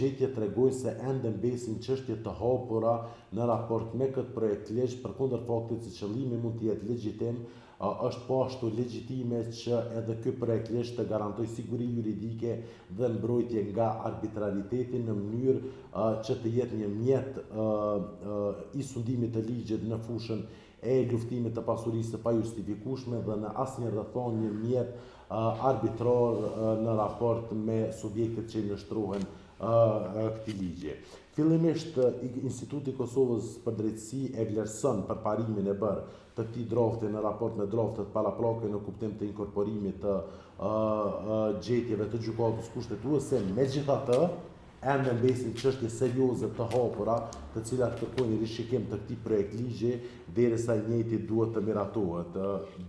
gjetje tregojnë se ende mbesin çështje të hapura në raport me këtë projekt ligj, përkundër faktit se qëllimi mund të jetë legjitim, është po ashtu legjitime që edhe ky projekt ligj të garantoj siguri juridike dhe mbrojtje nga arbitrariteti në mënyrë që të jetë një mjet i sundimit të ligjit në fushën e luftimit të pasurisë pa justifikueshme dhe në asnjë rrethon një mjet arbitrar në raport me subjektet që illushtrohen këtij ligji. Fillimisht, Instituti i Kosovës për Drejtësi e vlerëson përparimin e bërë të këtij drafti në raport me draftet paraprakë në kuptim të inkorporimit të gjetjeve të gjykatës kushtetuese. Megjithatë, ende mbesin çështje serioze të hapura, të cilat kërkojnë rishikim të këtij projekt ligji derisa i njëjti duhet të miratohet.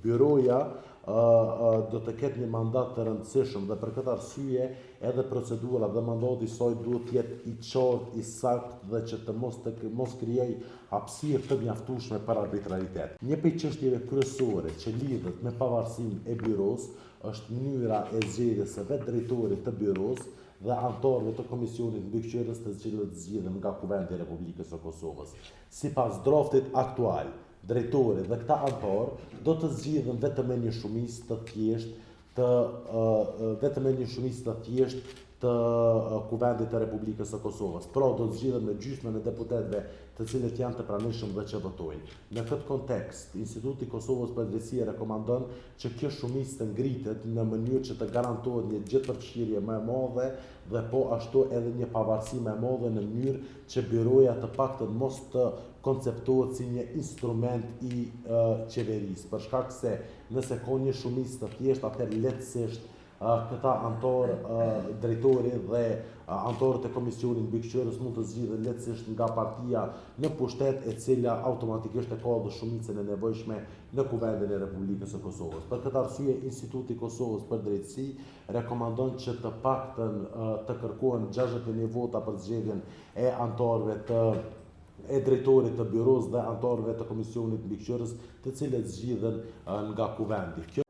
Byroja do të ketë një mandat të rëndësishëm dhe për këtë arsye edhe procedura dhe mandati i saj duhet të jetë i qartë, i saktë dhe që të mos krijojë hapësirë të mjaftueshme për arbitraritet. Një prej çështjeve kryesore që lidhet me pavarësinë e byros është mënyra e zgjedhjes së vetë drejtorit të byros dhe anëtarëve të Komisionit Mbikëqyrës të cilët zgjidhen nga Kuvendi i Republikës së Kosovës. Sipas draftit aktual, drejtori dhe këta anëtarë do të zgjidhen vetëm me një shumicë të thjeshtë të Kuvendit të Republikës së Kosovës. Pra do të zgjidhen me gjysmën e deputetëve të cilët janë të pranishëm dhe që votojnë. Në këtë kontekst, Instituti i Kosovës për Drejtësi rekomandon që kjo shumicë të ngritet në mënyrë që të garantohet një gjithëpërfshirje më e madhe dhe po ashtu edhe një pavarësi më e madhe në mënyrë që byroja të paktën mos të konceptohet si një instrument i qeverisë, për shkak se nëse ka një shumicë të thjeshtë, atëherë lehtësisht këta anëtarë, drejtori dhe anëtarët e Komisionit Mbikëqyrës mund të zgjidhen lehtësisht nga partia në pushtet e cila automatikisht e ka dhe shumicën e nevojshme në Kuvendin e Republikës së Kosovës. Për këtë arsye, Instituti i Kosovës për Drejtësi rekomandon që të paktën të kërkohen 61 vota për zgjedhjen e anëtarëve e drejtorit të byros dhe anëtarëve të Komisionit Mbikëqyrës të cilët zgjidhen nga Kuvendi. Kjo